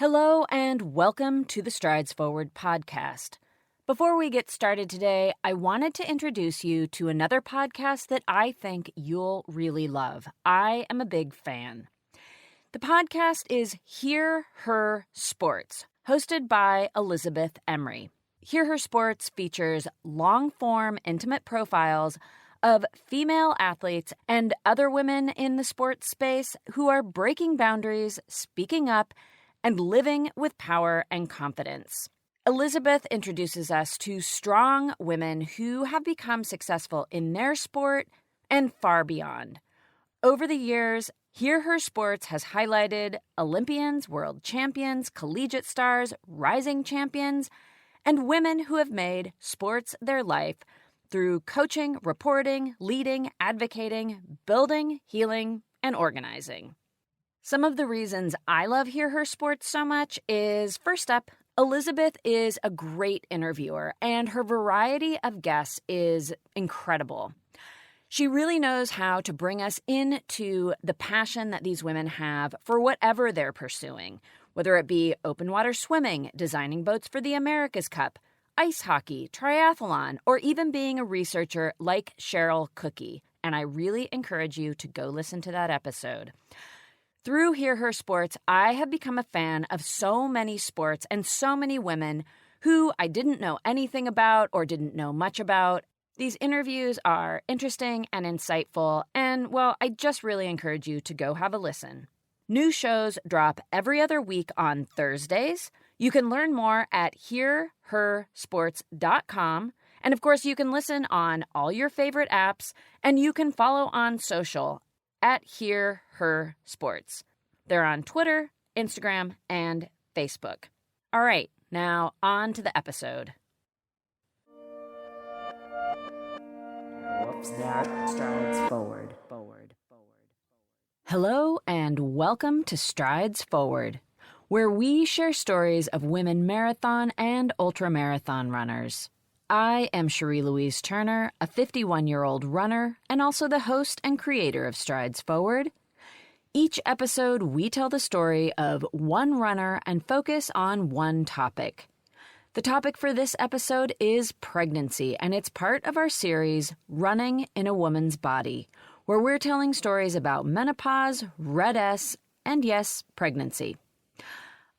Hello and welcome to the Strides Forward podcast. Before we get started today, I wanted to introduce you to another podcast that I think you'll really love. I am a big fan. The podcast is Hear Her Sports, hosted by Elizabeth Emery. Hear Her Sports features long-form, intimate profiles of female athletes and other women in the sports space who are breaking boundaries, speaking up, and living with power and confidence. Elizabeth introduces us to strong women who have become successful in their sport and far beyond. Over the years, Hear Her Sports has highlighted Olympians, world champions, collegiate stars, rising champions, and women who have made sports their life through coaching, reporting, leading, advocating, building, healing, and organizing. Some of the reasons I love Hear Her Sports so much is, first up, Elizabeth is a great interviewer, and her variety of guests is incredible. She really knows how to bring us into the passion that these women have for whatever they're pursuing, whether it be open water swimming, designing boats for the America's Cup, ice hockey, triathlon, or even being a researcher like Cheryl Cookie. And I really encourage you to go listen to that episode. Through Hear Her Sports, I have become a fan of so many sports and so many women who I didn't know anything about or didn't know much about. These interviews are interesting and insightful, and, well, I just really encourage you to go have a listen. New shows drop every other week on Thursdays. You can learn more at hearhersports.com. And, of course, you can listen on all your favorite apps, and you can follow on social at Hear Her Sports. They're on Twitter, Instagram, and Facebook. All right, now on to the episode. Whoops, that Strides Forward. Hello and welcome to Strides Forward, where we share stories of women marathon and ultramarathon runners. I am Cherie Louise Turner, a 51-year-old runner and also the host and creator of Strides Forward. Each episode, we tell the story of one runner and focus on one topic. The topic for this episode is pregnancy, and it's part of our series, Running in a Woman's Body, where we're telling stories about menopause, Red S, and yes, pregnancy.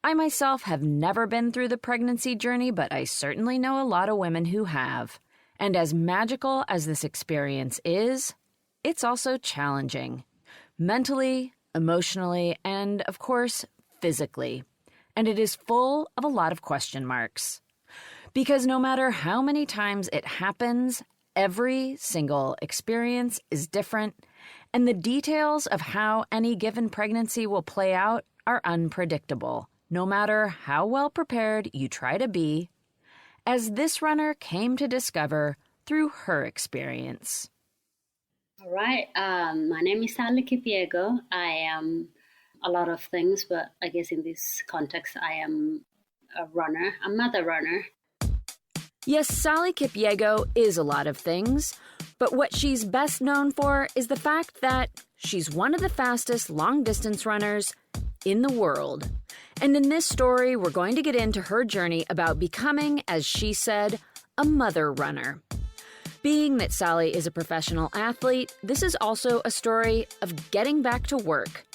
I myself have never been through the pregnancy journey, but I certainly know a lot of women who have. And as magical as this experience is, it's also challenging. Mentally, emotionally, and, of course, physically. And it is full of a lot of question marks. Because no matter how many times it happens, every single experience is different, and the details of how any given pregnancy will play out are unpredictable, no matter how well prepared you try to be, as this runner came to discover through her experience. All right. My name is Kipyego. I am a lot of things, but I guess in this context, I am a runner, a mother runner. Yes, Sally Kipyego is a lot of things, but what she's best known for is the fact that she's one of the fastest long-distance runners in the world. And in this story, we're going to get into her journey about becoming, as she said, a mother runner. Being that Sally is a professional athlete, this is also a story of getting back to work.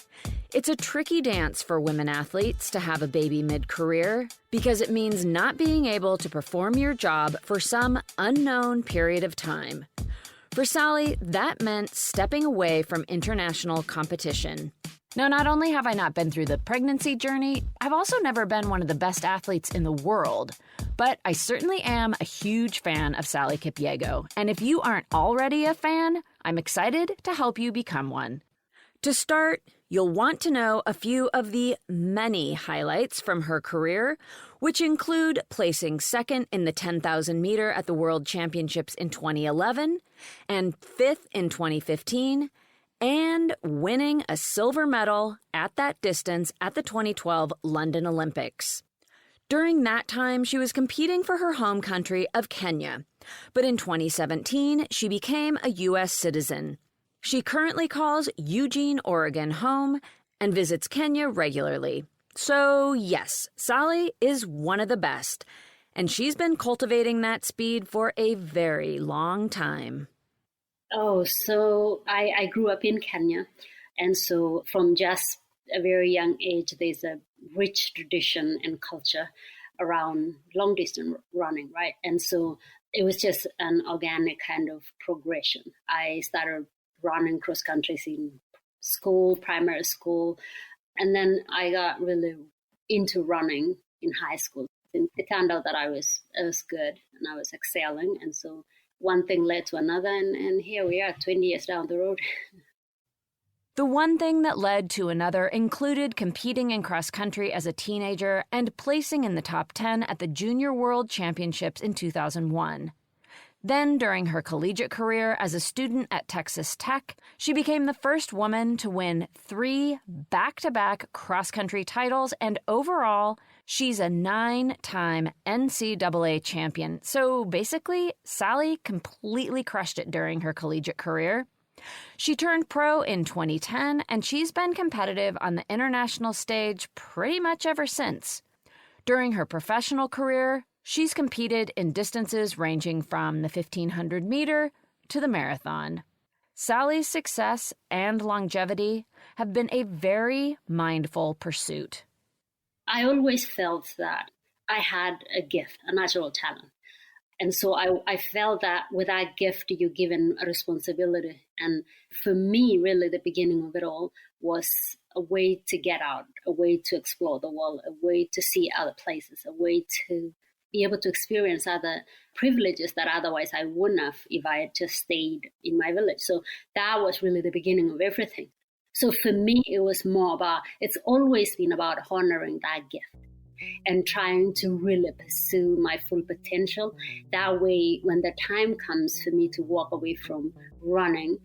It's a tricky dance for women athletes to have a baby mid-career because it means not being able to perform your job for some unknown period of time. For Sally, that meant stepping away from international competition. Now, not only have I not been through the pregnancy journey, I've also never been one of the best athletes in the world. But I certainly am a huge fan of Sally Kipyego. And if you aren't already a fan, I'm excited to help you become one. To start, you'll want to know a few of the many highlights from her career, which include placing second in the 10,000 meter at the World Championships in 2011 and fifth in 2015, and winning a silver medal at that distance at the 2012 London Olympics. During that time, she was competing for her home country of Kenya, but in 2017, she became a U.S. citizen. She currently calls Eugene, Oregon home and visits Kenya regularly. So yes, Sally is one of the best, and she's been cultivating that speed for a very long time. Oh, so I grew up in Kenya. And so from just a very young age, there's a rich tradition and culture around long distance running, right? And so it was just an organic kind of progression. I started running cross countries in school, primary school, and then I got really into running in high school. And it turned out that I was good and I was excelling. And so one thing led to another, and here we are 20 years down the road. The one thing that led to another included competing in cross country as a teenager and placing in the top 10 at the Junior World Championships in 2001. Then, during her collegiate career as a student at Texas Tech, she became the first woman to win 3 back-to-back cross-country titles, and overall, she's a 9-time NCAA champion. So basically, Sally completely crushed it during her collegiate career. She turned pro in 2010, and she's been competitive on the international stage pretty much ever since. During her professional career, she's competed in distances ranging from the 1,500-meter to the marathon. Sally's success and longevity have been a very mindful pursuit. I always felt that I had a gift, a natural talent. And so I felt that with that gift, you're given a responsibility. And for me, really, the beginning of it all was a way to get out, a way to explore the world, a way to see other places, a way to be able to experience other privileges that otherwise I wouldn't have if I had just stayed in my village. So that was really the beginning of everything. So for me, it was more about, it's always been about honoring that gift and trying to really pursue my full potential. That way, when the time comes for me to walk away from running,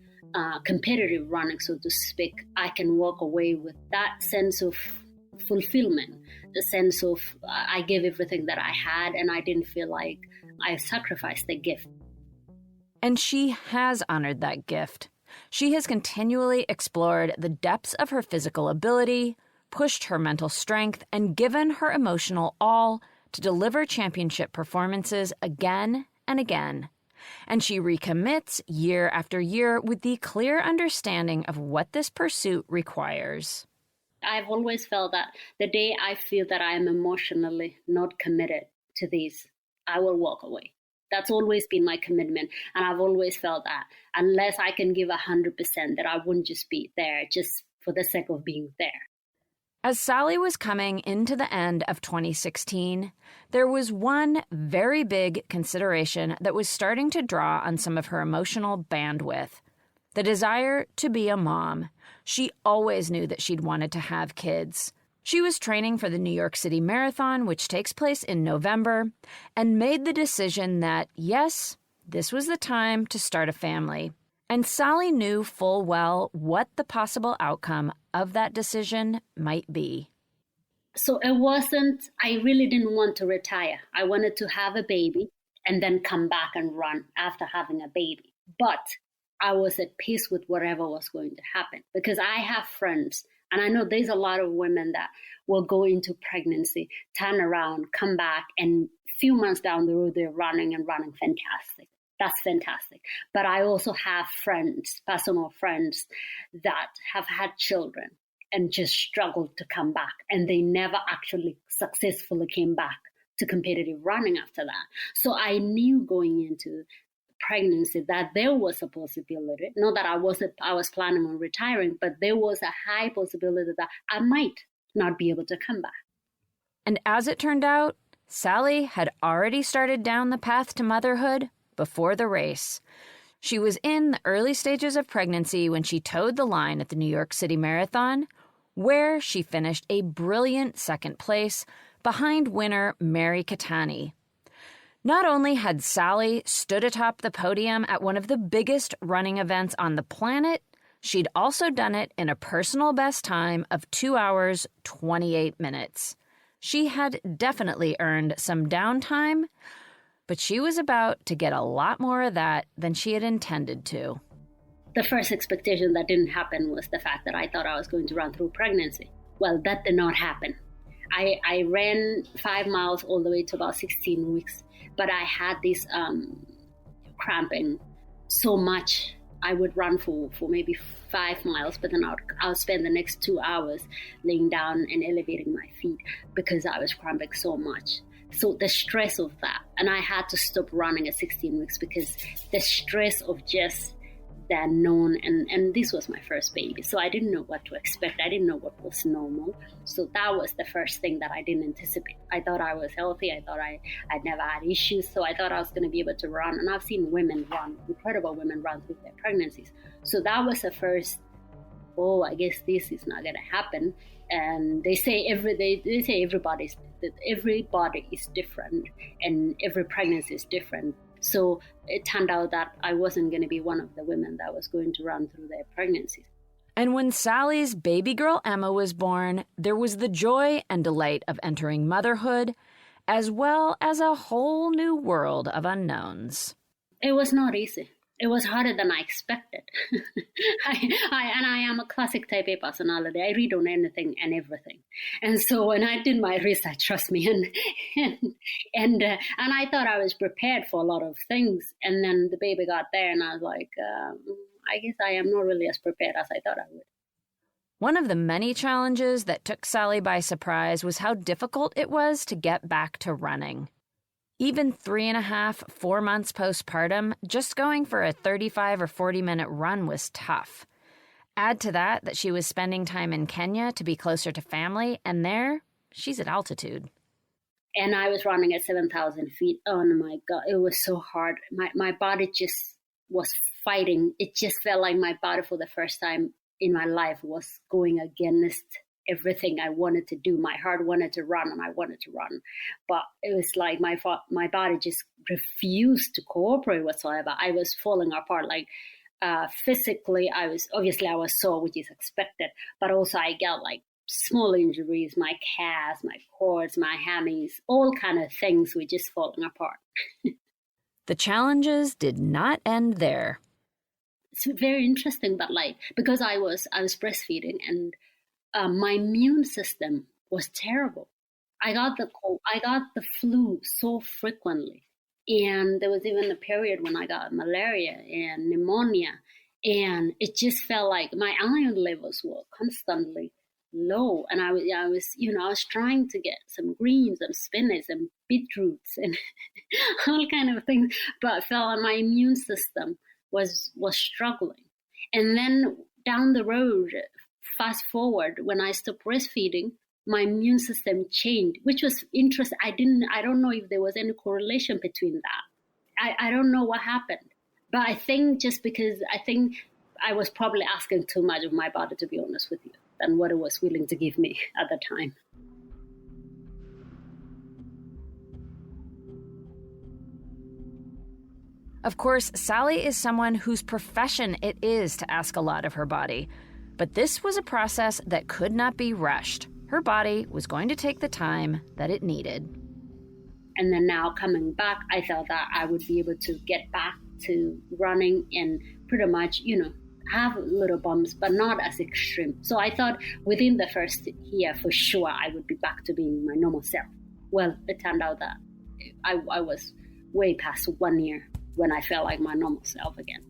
competitive running, so to speak, I can walk away with that sense of fulfillment, the sense of I gave everything that I had and I didn't feel like I sacrificed the gift. And she has honored that gift. She has continually explored the depths of her physical ability, pushed her mental strength, and given her emotional all to deliver championship performances again and again. And she recommits year after year with the clear understanding of what this pursuit requires. I've always felt that the day I feel that I am emotionally not committed to this, I will walk away. That's always been my commitment. And I've always felt that unless I can give 100%, that I wouldn't just be there just for the sake of being there. As Sally was coming into the end of 2016, there was one very big consideration that was starting to draw on some of her emotional bandwidth: the desire to be a mom. She always knew that she'd wanted to have kids. She was training for the New York City Marathon, which takes place in November, and made the decision that, yes, this was the time to start a family. And Sally knew full well what the possible outcome of that decision might be. So it wasn't, I really didn't want to retire. I wanted to have a baby and then come back and run after having a baby. But I was at peace with whatever was going to happen because I have friends, and I know there's a lot of women that will go into pregnancy, turn around, come back, and a few months down the road, they're running fantastic. That's fantastic. But I also have friends, personal friends, that have had children and just struggled to come back. And they never actually successfully came back to competitive running after that. So I knew going into pregnancy that there was a possibility, not that I was planning on retiring, but there was a high possibility that I might not be able to come back. And as it turned out, Sally had already started down the path to motherhood before the race. She was in the early stages of pregnancy when she towed the line at the New York City Marathon, where she finished a brilliant second place behind winner Mary Catani. Not only had Sally stood atop the podium at one of the biggest running events on the planet, she'd also done it in a personal best time of 2 hours, 28 minutes. She had definitely earned some downtime, but she was about to get a lot more of that than she had intended to. The first expectation that didn't happen was the fact that I thought I was going to run through pregnancy. Well, that did not happen. I ran 5 miles all the way to about 16 weeks, but I had this cramping so much. I would run for maybe 5 miles, but then I'll spend the next 2 hours laying down and elevating my feet because I was cramping so much. So the stress of that, and I had to stop running at 16 weeks because the stress of just the unknown, and this was my first baby, so I didn't know what to expect. I didn't know what was normal. So that was the first thing that I didn't anticipate. I thought I was healthy. I thought I'd never had issues, so I thought I was going to be able to run. And I've seen women run, incredible women run through their pregnancies. So that was the first, oh, I guess this is not going to happen. And they say everybody is different, and every pregnancy is different. So it turned out that I wasn't going to be one of the women that was going to run through their pregnancies. And when Sally's baby girl Emma was born, there was the joy and delight of entering motherhood, as well as a whole new world of unknowns. It was not easy. It was harder than I expected. I am a classic type A personality. I read on anything and everything. And so when I did my research, trust me, and I thought I was prepared for a lot of things. And then the baby got there and I was like, I guess I am not really as prepared as I thought I would. One of the many challenges that took Sally by surprise was how difficult it was to get back to running. Even 3.5, 4 months postpartum, just going for a 35 or 40-minute run was tough. Add to that she was spending time in Kenya to be closer to family, and there, she's at altitude. And I was running at 7,000 feet. Oh my God, it was so hard. My body just was fighting. It just felt like my body for the first time in my life was going against everything I wanted to do. My heart wanted to run and I wanted to run. But it was like my body just refused to cooperate whatsoever. I was falling apart. Like physically, I was sore, which is expected. But also I got like small injuries, my calves, my quads, my hammies, all kind of things were just falling apart. The challenges did not end there. It's very interesting, but like, because I was breastfeeding and my immune system was terrible. I got the cold, I got the flu so frequently. And there was even a period when I got malaria and pneumonia. And it just felt like my iron levels were constantly low. And I was trying to get some greens and spinach and beetroots and all kind of things, but I felt like my immune system was struggling. And then down the road, fast forward, when I stopped breastfeeding, my immune system changed, which was interesting. I don't know if there was any correlation between that. I don't know what happened. But I think just because I was probably asking too much of my body, to be honest with you, than what it was willing to give me at the time. Of course, Sally is someone whose profession it is to ask a lot of her body. But this was a process that could not be rushed. Her body was going to take the time that it needed. And then now coming back, I felt that I would be able to get back to running and pretty much, have little bumps, but not as extreme. So I thought within the first year, for sure, I would be back to being my normal self. Well, it turned out that I was way past 1 year when I felt like my normal self again.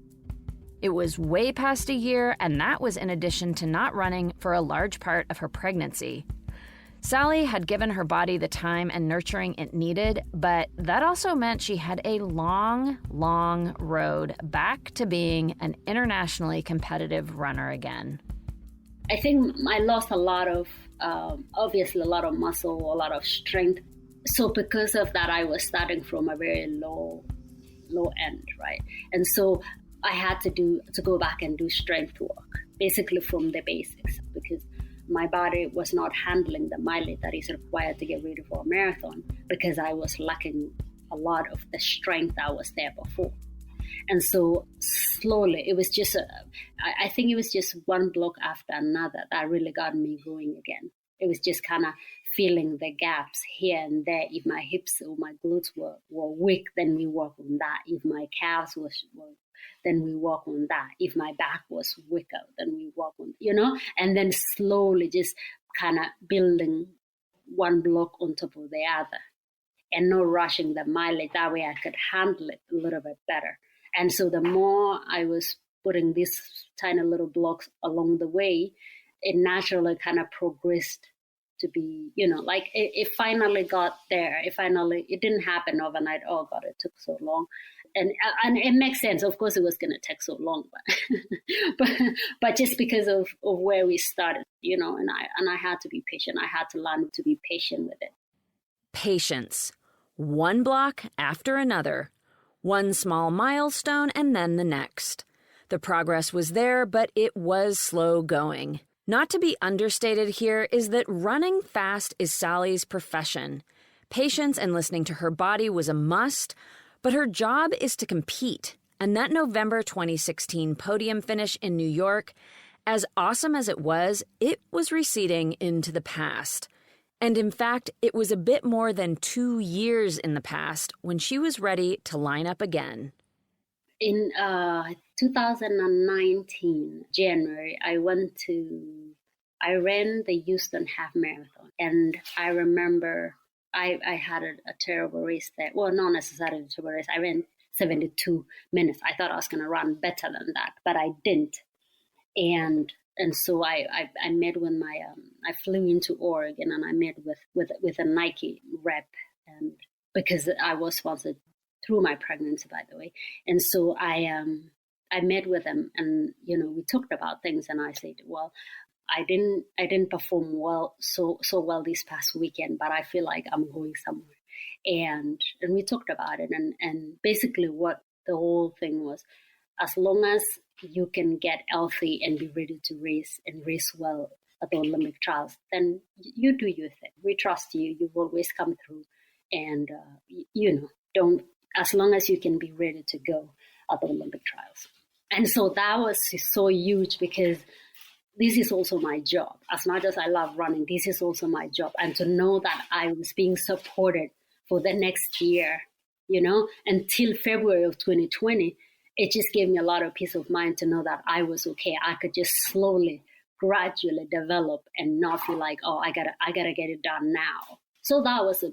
It was way past a year, and that was in addition to not running for a large part of her pregnancy. Sally had given her body the time and nurturing it needed, but that also meant she had a long, long road back to being an internationally competitive runner again. I think I lost a lot of, obviously a lot of muscle, a lot of strength. So because of that, I was starting from a very low end, right? And so I had to go back and do strength work, basically from the basics, because my body was not handling the mileage that is required to get ready for a marathon, because I was lacking a lot of the strength that was there before. And so slowly, it was just, I think it was just one block after another that really got me going again. It was just kind of filling the gaps here and there. If my hips or my glutes were weak, then we work on that. If my calves were then we work on that. If my back was weaker, then we work on, and then slowly just kind of building one block on top of the other and not rushing the mileage. That way I could handle it a little bit better. And so the more I was putting these tiny little blocks along the way, it naturally kind of progressed to be, like it finally got there. It didn't happen overnight. Oh God, it took so long. And it makes sense. Of course, it was going to take so long, but just because of where we started, and I had to be patient. I had to learn to be patient with it. Patience. One block after another. One small milestone and then the next. The progress was there, but it was slow going. Not to be understated here is that running fast is Sally's profession. Patience and listening to her body was a must, but her job is to compete. And that November 2016 podium finish in New York, as awesome as it was receding into the past. And in fact, it was a bit more than 2 years in the past when she was ready to line up again. In 2019, January, I ran the Houston half marathon. And I remember I had a terrible race there. Well, not necessarily a terrible race. I ran 72 minutes. I thought I was going to run better than that, but I didn't. And so I met with I flew into Oregon and I met with a Nike rep, and because I was sponsored through my pregnancy, by the way. And so I met with them, and we talked about things, and I said, well, I didn't perform so well this past weekend, but I feel like I'm going somewhere. And we talked about it, and basically what the whole thing was, as long as you can get healthy and be ready to race and race well at the Olympic trials, then you do your thing. We trust you. You've always come through, and don't, as long as you can be ready to go at the Olympic trials. And so that was so huge, because this is also my job. As much as I love running, this is also my job. And to know that I was being supported for the next year, until February of 2020, it just gave me a lot of peace of mind to know that I was okay. I could just slowly, gradually develop and not feel like, oh, I gotta get it done now. So that was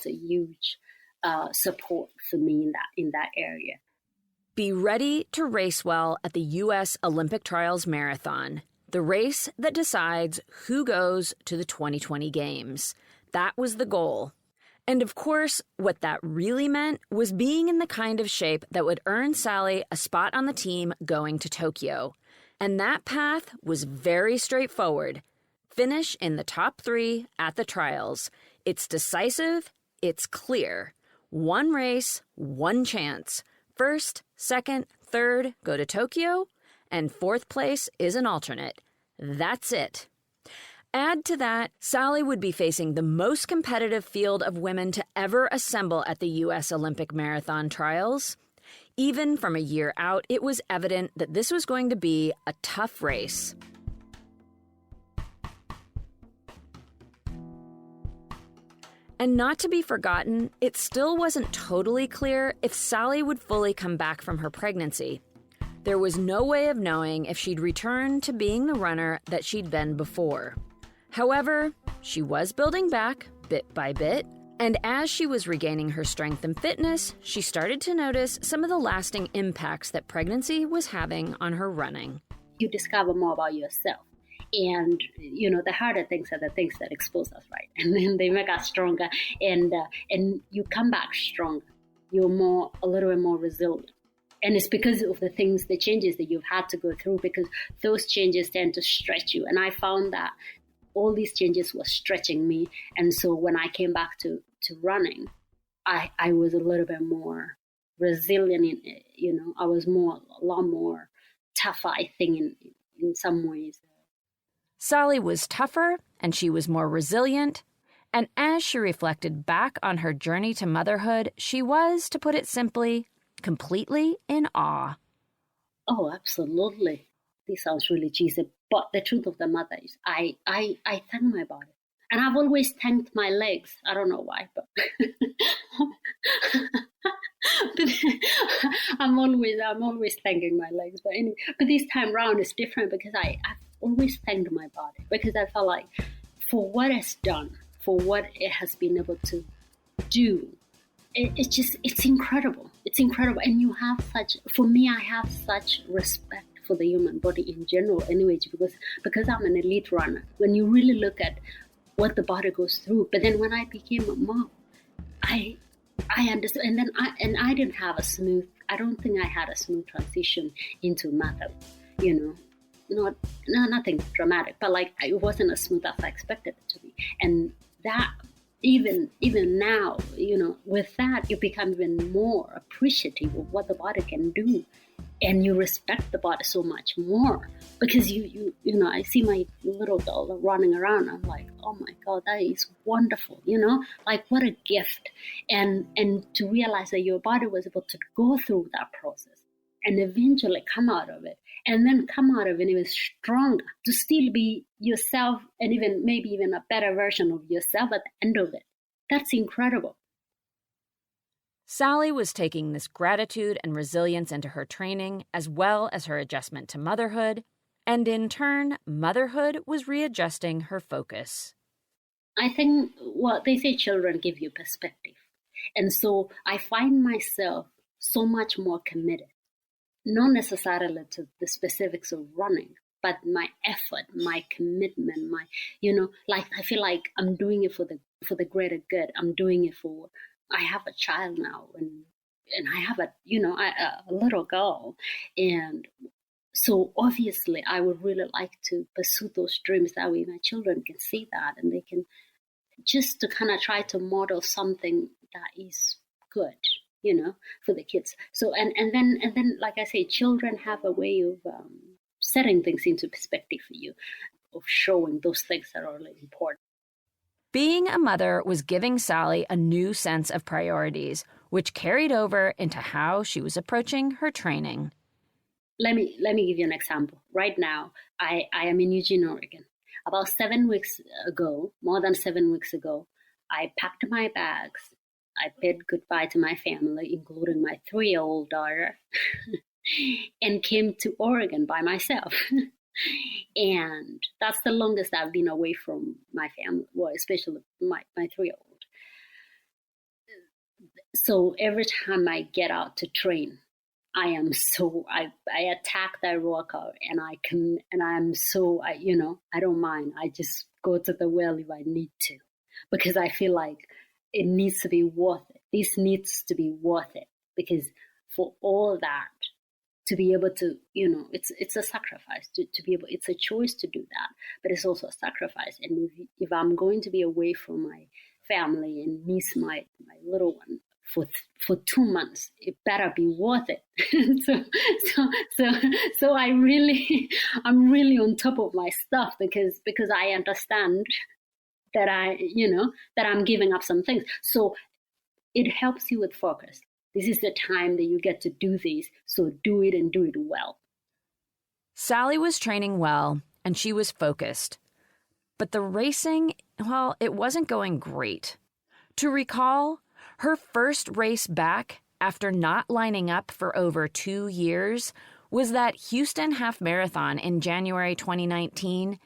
a huge support for me in that area. Be ready to race well at the U.S. Olympic Trials Marathon, the race that decides who goes to the 2020 Games. That was the goal. And of course, what that really meant was being in the kind of shape that would earn Sally a spot on the team going to Tokyo. And that path was very straightforward. Finish in the top 3 at the trials. It's decisive, it's clear. One race, one chance. First, second, third go to Tokyo, and 4th place is an alternate. That's it. Add to that, Sally would be facing the most competitive field of women to ever assemble at the U.S. Olympic Marathon Trials. Even from a year out, it was evident that this was going to be a tough race. And not to be forgotten, it still wasn't totally clear if Sally would fully come back from her pregnancy. There was no way of knowing if she'd return to being the runner that she'd been before. However, she was building back, bit by bit, and as she was regaining her strength and fitness, she started to notice some of the lasting impacts that pregnancy was having on her running. You discover more about yourself. And, the harder things are the things that expose us, right? And then they make us stronger, and you come back stronger. You're a little bit more resilient. And it's because of the changes that you've had to go through, because those changes tend to stretch you. And I found that all these changes were stretching me. And so when I came back to running, I was a little bit more resilient. I was a lot more tougher, I think, in some ways. Sally was tougher and she was more resilient. And as she reflected back on her journey to motherhood, she was, to put it simply, completely in awe. Oh, absolutely. This sounds really cheesy, but the truth of the matter is I thank my body. And I've always thanked my legs. I don't know why, but I'm always thanking my legs. But anyway, but this time round it's different, because I've always thanked my body, because I felt like for what it's done for what it has been able to do. It's incredible. It's incredible. And for me, I have such respect for the human body in general anyway, because I'm an elite runner. When you really look at what the body goes through. But then when I became a mom, I understood. And then I didn't have I don't think I had a smooth transition into mother, nothing dramatic, but like it wasn't as smooth as I expected it to be. And that even now, with that, you become even more appreciative of what the body can do, and you respect the body so much more because I see my little girl running around. I'm like, oh my God, that is wonderful. Like what a gift, and to realize that your body was able to go through that process and eventually come out of it, and then come out of it even stronger, to still be yourself, and maybe even a better version of yourself at the end of it. That's incredible. Sally was taking this gratitude and resilience into her training, as well as her adjustment to motherhood, and in turn, motherhood was readjusting her focus. I think, they say children give you perspective. And so I find myself so much more committed, not necessarily to the specifics of running, but my effort, my commitment, I feel like I'm doing it for the greater good. I'm doing it for, I have a child now, and I have a little girl. And so obviously I would really like to pursue those dreams. That way my children can see that, and they can just to kind of try to model something that is good, for the kids. So, and then, like I say, children have a way of setting things into perspective for you, of showing those things that are really important. Being a mother was giving Sally a new sense of priorities, which carried over into how she was approaching her training. Let me give you an example. Right now, I am in Eugene, Oregon. About 7 weeks ago, more than 7 weeks ago, I packed my bags. I bid goodbye to my family, including my 3-year-old daughter, and came to Oregon by myself. And that's the longest I've been away from my family, well, especially my 3-year-old. So every time I get out to train, I attack that workout, and I don't mind. I just go to the well if I need to, because I feel like it needs to be worth it. This needs to be worth it, because for all that, to be able to, it's a sacrifice to be able, it's a choice to do that, but it's also a sacrifice. And if I'm going to be away from my family and miss my little one for 2 months, it better be worth it. so I'm really on top of my stuff, because I understand that that I'm giving up some things. So it helps you with focus. This is the time that you get to do this, so do it, and do it well. Sally was training well, and she was focused. But the racing, it wasn't going great. To recall, her first race back, after not lining up for over 2 years, was that Houston Half Marathon in January 2019,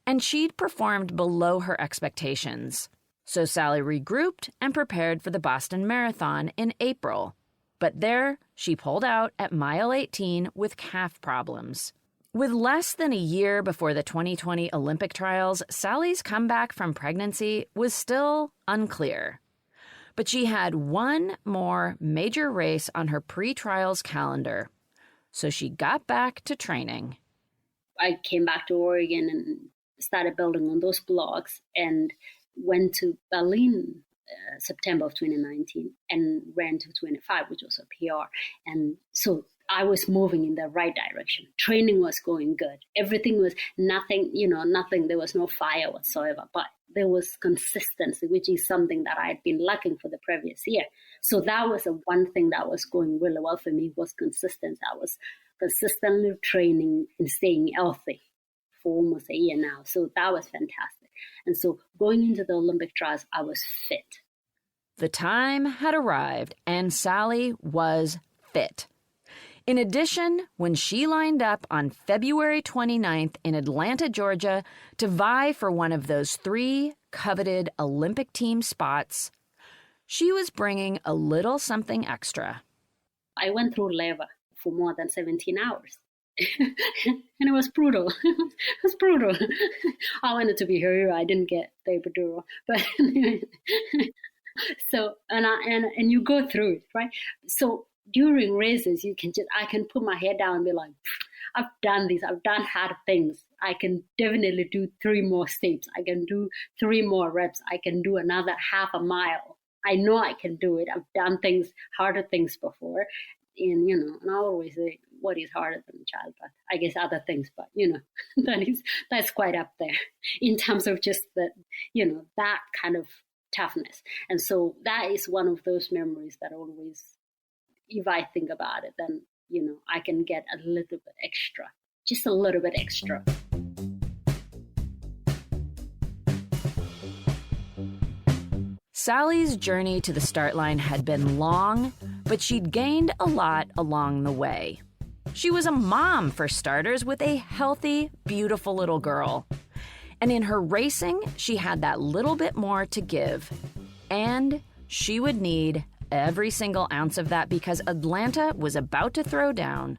and she'd performed below her expectations. So Sally regrouped and prepared for the Boston Marathon in April. But there, she pulled out at mile 18 with calf problems. With less than a year before the 2020 Olympic trials, Sally's comeback from pregnancy was still unclear. But she had one more major race on her pre-trials calendar. So she got back to training. I came back to Oregon and started building on those blocks, and went to Berlin September of 2019 and ran to 25, which was a PR. And so I was moving in the right direction. Training was going good. Everything was nothing, there was no fire whatsoever, but there was consistency, which is something that I had been lacking for the previous year. So that was the one thing that was going really well for me, was consistency. I was consistently training and staying healthy for almost a year now. So that was fantastic. And so going into the Olympic trials, I was fit. The time had arrived, and Sally was fit. In addition, when she lined up on February 29th in Atlanta, Georgia, to vie for one of those 3 coveted Olympic team spots, she was bringing a little something extra. I went through labor for more than 17 hours. And it was brutal. It was brutal. I wanted to be her. I didn't get the epidural, but so and you go through it, right? So during races, I can put my head down and be like, I've done this. I've done hard things. I can definitely do 3 more steps. I can do 3 more reps. I can do another half a mile. I know I can do it. I've done harder things before, and and I always say, what is harder than childbirth? I guess other things, but that's quite up there in terms of just that kind of toughness. And so that is one of those memories that always, if I think about it, then I can get a little bit extra, just a little bit extra. Sally's journey to the start line had been long, but she'd gained a lot along the way. She was a mom, for starters, with a healthy, beautiful little girl. And in her racing, she had that little bit more to give. And she would need every single ounce of that because Atlanta was about to throw down.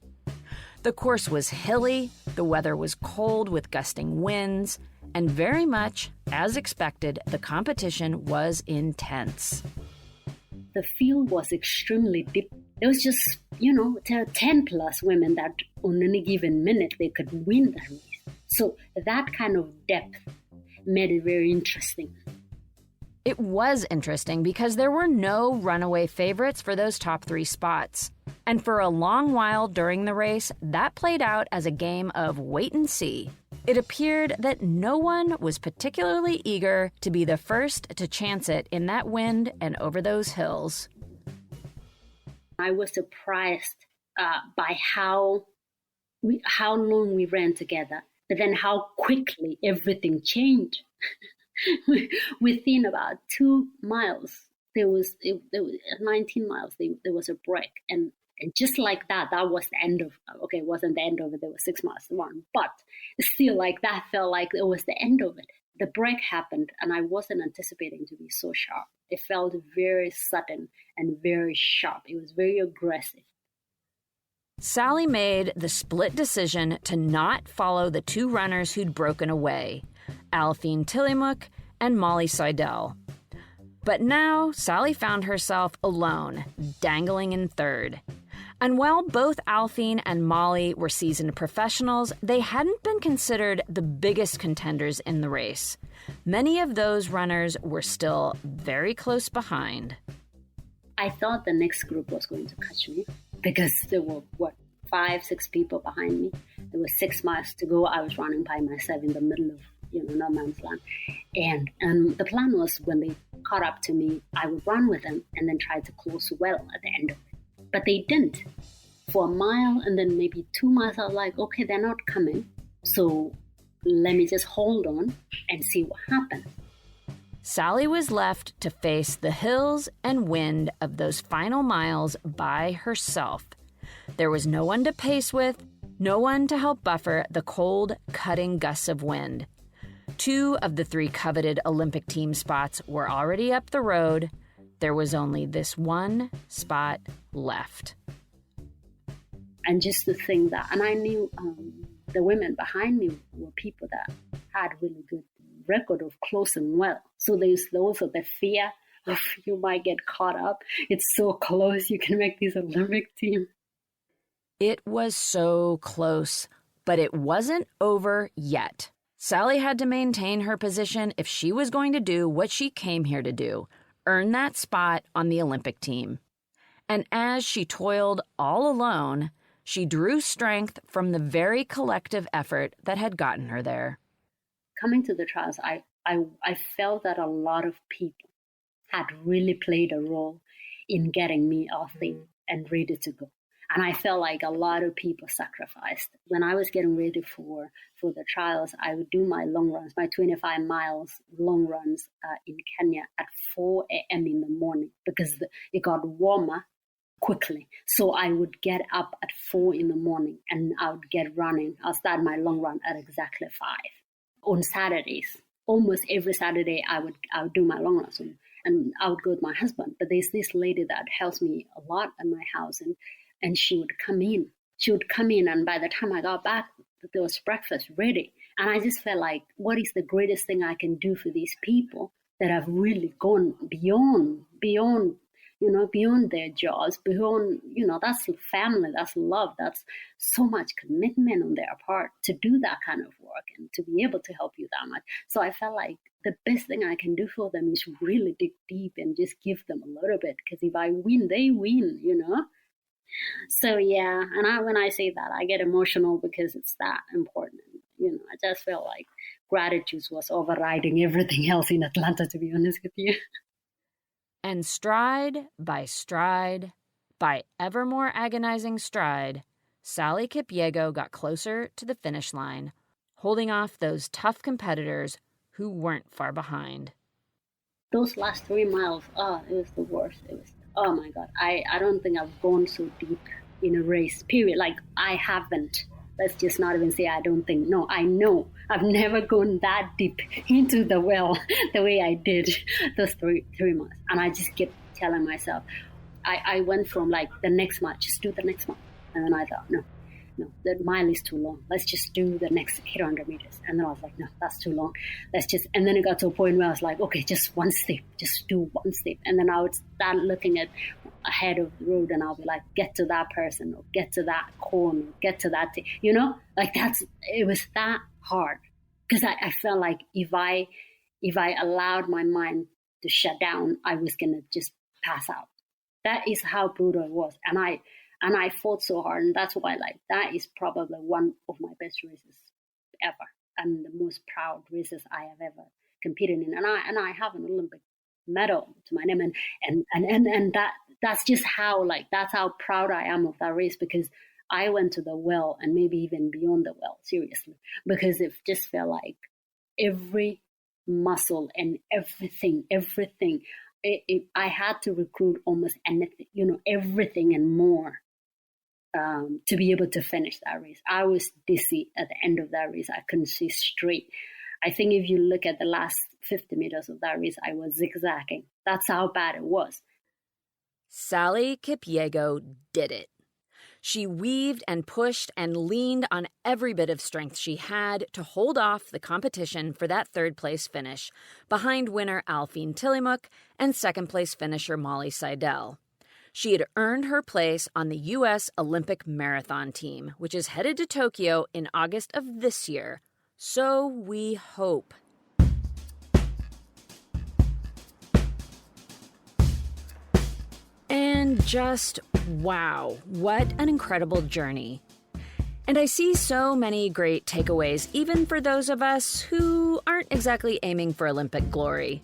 The course was hilly, the weather was cold with gusting winds, and very much, as expected, the competition was intense. The field was extremely deep. There was just, 10 plus women that on any given minute they could win the race. So that kind of depth made it very interesting. It was interesting because there were no runaway favorites for those top 3 spots. And for a long while during the race, that played out as a game of wait and see. It appeared that no one was particularly eager to be the first to chance it in that wind and over those hills. I was surprised by how long we ran together, but then how quickly everything changed. Within about 2 miles, there was 19 miles. There was a break, and just like that was the end of. Okay, it wasn't the end of it. There was 6 miles to run, but still, like that felt like it was the end of it. The break happened, and I wasn't anticipating to be so sharp. It felt very sudden and very sharp. It was very aggressive. Sally made the split decision to not follow the 2 runners who'd broken away, Alfine Tillimuk and Molly Seidel. But now Sally found herself alone, dangling in third. And while both Alfine and Molly were seasoned professionals, they hadn't been considered the biggest contenders in the race. Many of those runners were still very close behind. I thought the next group was going to catch me because there were, 5, 6 people behind me. There was 6 miles to go. I was running by myself in the middle of, no man's land. And the plan was when they caught up to me, I would run with them and then try to close well at the end of it. But they didn't. For a mile and then maybe 2 miles, I was like, okay, they're not coming. So let me just hold on and see what happens. Sally was left to face the hills and wind of those final miles by herself. There was no one to pace with, no one to help buffer the cold, cutting gusts of wind. 2 of the 3 coveted Olympic team spots were already up the road. There was only this one spot left. And just to think that, and I knew the women behind me were people that had really good record of closing well. So there's also the fear of you might get caught up. It's so close, you can make this Olympic team. It was so close, but it wasn't over yet. Sally had to maintain her position if she was going to do what she came here to do, earn that spot on the Olympic team. And as she toiled all alone, she drew strength from the very collective effort that had gotten her there. Coming to the trials, I felt that a lot of people had really played a role in getting me healthy and ready to go. And I felt like a lot of people sacrificed. When I was getting ready for the trials, I would do my long runs, my 25 miles long runs in Kenya at 4 a.m. in the morning because it got warmer quickly. So I would get up at 4 in the morning and I would get running. I'll start my long run at exactly 5. On Saturdays, almost every Saturday I would do my long runs, and I would go with my husband. But there's this lady that helps me a lot in my house, and she would come in. She would come in, and by the time I got back, there was breakfast ready. And I just felt like, what is the greatest thing I can do for these people that have really gone beyond, beyond their jobs, beyond, that's family, that's love, that's so much commitment on their part to do that kind of work and to be able to help you that much. So I felt like the best thing I can do for them is really dig deep and just give them a little bit, because if I win, they win. So yeah, and when I say that, I get emotional because it's that important. I just felt like gratitude was overriding everything else in Atlanta, to be honest with you. And stride, by ever more agonizing stride, Sally Kipyego got closer to the finish line, holding off those tough competitors who weren't far behind. Those last 3 miles, it was the worst. It was, oh my God, I don't think I've gone so deep in a race, period. Like, I haven't. Let's just not even say I don't think. No, I know. I've never gone that deep into the well the way I did those 3 months. And I just kept telling myself, I went from like the next mile, just do the next mile. And then I thought, no, the mile is too long. Let's just do the next 800 meters. And then I was like, no, that's too long. And then it got to a point where I was like, okay, just one step, just do one step. And then I would start looking at ahead of the road, and I'll be like, get to that person, or get to that corner, get to that thing, like it was that hard, because I felt like if I allowed my mind to shut down, I was going to just pass out. That is how brutal it was. And I fought so hard, and that's why, like, that is probably one of my best races ever, and the most proud races I have ever competed in. And I have an Olympic medal to my name, and that's just how, like, that's how proud I am of that race, because I went to the well, and maybe even beyond the well, seriously, because it just felt like every muscle and everything. I had to recruit almost anything, everything and more. To be able to finish that race. I was dizzy at the end of that race. I couldn't see straight. I think if you look at the last 50 meters of that race, I was zigzagging. That's how bad it was. Sally Kipyego did it. She weaved and pushed and leaned on every bit of strength she had to hold off the competition for that third-place finish, behind winner Alfine Tillimuk and second-place finisher Molly Seidel. She had earned her place on the U.S. Olympic Marathon team, which is headed to Tokyo in August of this year. So we hope. And just, wow, what an incredible journey. And I see so many great takeaways, even for those of us who aren't exactly aiming for Olympic glory.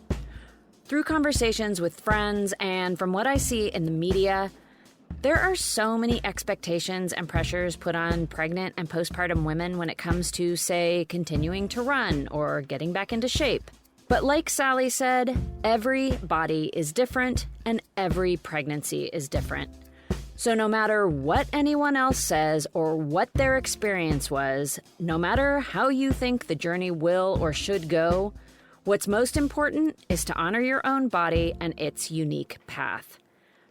Through conversations with friends and from what I see in the media, there are so many expectations and pressures put on pregnant and postpartum women when it comes to, say, continuing to run or getting back into shape. But like Sally said, every body is different and every pregnancy is different. So no matter what anyone else says or what their experience was, no matter how you think the journey will or should go, what's most important is to honor your own body and its unique path.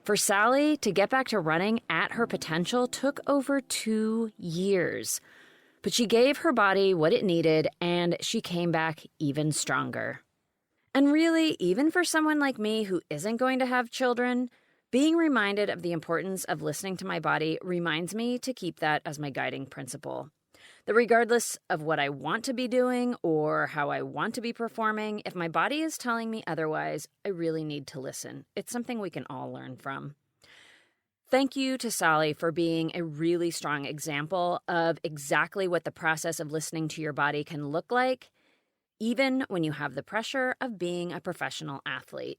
For Sally, to get back to running at her potential took over 2 years. But she gave her body what it needed, and she came back even stronger. And really, even for someone like me who isn't going to have children, being reminded of the importance of listening to my body reminds me to keep that as my guiding principle. That regardless of what I want to be doing or how I want to be performing, if my body is telling me otherwise, I really need to listen. It's something we can all learn from. Thank you to Sally for being a really strong example of exactly what the process of listening to your body can look like, even when you have the pressure of being a professional athlete.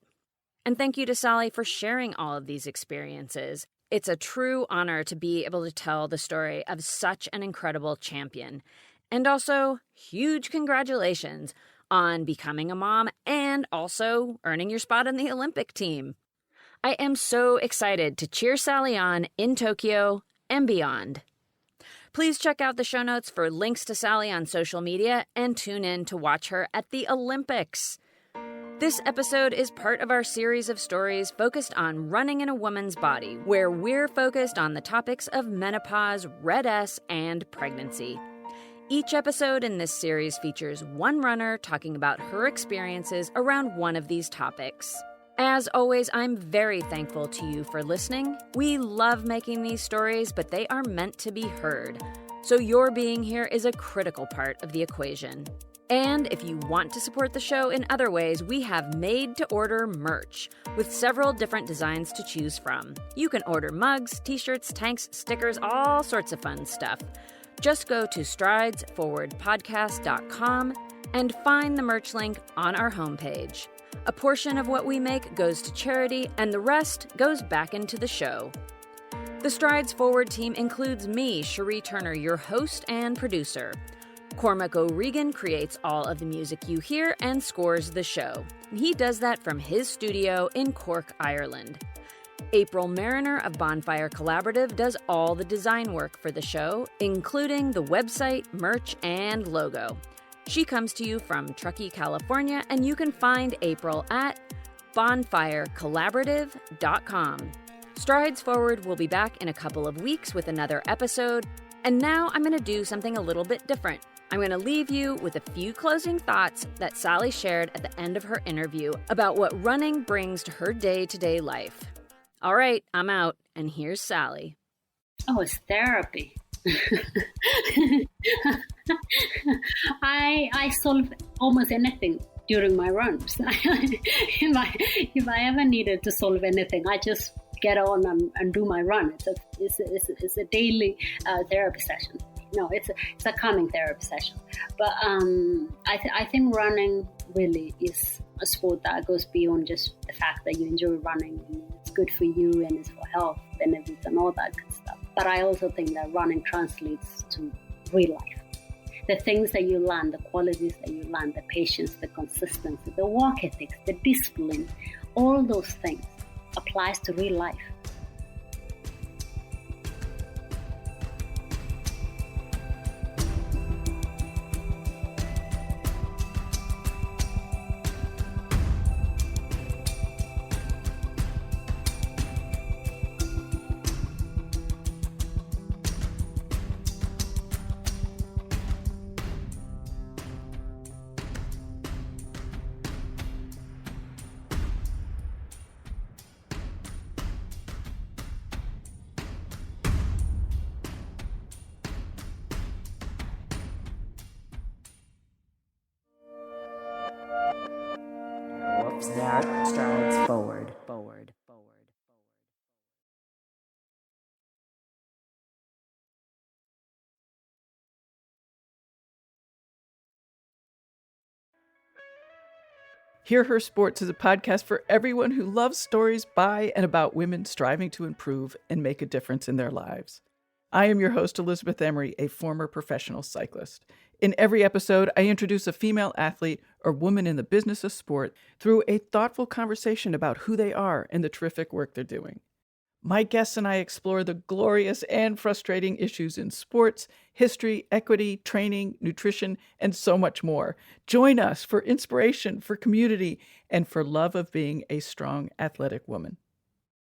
And thank you to Sally for sharing all of these experiences. It's a true honor to be able to tell the story of such an incredible champion. And also, huge congratulations on becoming a mom and also earning your spot on the Olympic team. I am so excited to cheer Sally on in Tokyo and beyond. Please check out the show notes for links to Sally on social media and tune in to watch her at the Olympics. This episode is part of our series of stories focused on running in a woman's body, where we're focused on the topics of menopause, Red S, and pregnancy. Each episode in this series features one runner talking about her experiences around one of these topics. As always, I'm very thankful to you for listening. We love making these stories, but they are meant to be heard. So your being here is a critical part of the equation. And if you want to support the show in other ways, we have made-to-order merch with several different designs to choose from. You can order mugs, t-shirts, tanks, stickers, all sorts of fun stuff. Just go to stridesforwardpodcast.com and find the merch link on our homepage. A portion of what we make goes to charity, and the rest goes back into the show. The Strides Forward team includes me, Cherie Turner, your host and producer. Cormac O'Regan creates all of the music you hear and scores the show. He does that from his studio in Cork, Ireland. April Mariner of Bonfire Collaborative does all the design work for the show, including the website, merch, and logo. She comes to you from Truckee, California, and you can find April at bonfirecollaborative.com. Strides Forward will be back in a couple of weeks with another episode, and now I'm going to do something a little bit different. I'm going to leave you with a few closing thoughts that Sally shared at the end of her interview about what running brings to her day-to-day life. All right, I'm out, and here's Sally. Oh, it's therapy. I solve almost anything during my runs. if I ever needed to solve anything, I just get on and do my run. It's a daily therapy session. No, it's a calming therapy session. But I think running really is a sport that goes beyond just the fact that you enjoy running. And it's good for you and it's for health benefits and all that good stuff. But I also think that running translates to real life. The things that you learn, the qualities that you learn, the patience, the consistency, the work ethics, the discipline, all those things applies to real life. That strides forward. Hear Her Sports is a podcast for everyone who loves stories by and about women striving to improve and make a difference in their lives. I am your host, Elizabeth Emery, a former professional cyclist. In every episode, I introduce a female athlete or woman in the business of sport through a thoughtful conversation about who they are and the terrific work they're doing. My guests and I explore the glorious and frustrating issues in sports, history, equity, training, nutrition, and so much more. Join us for inspiration, for community, and for love of being a strong, athletic woman.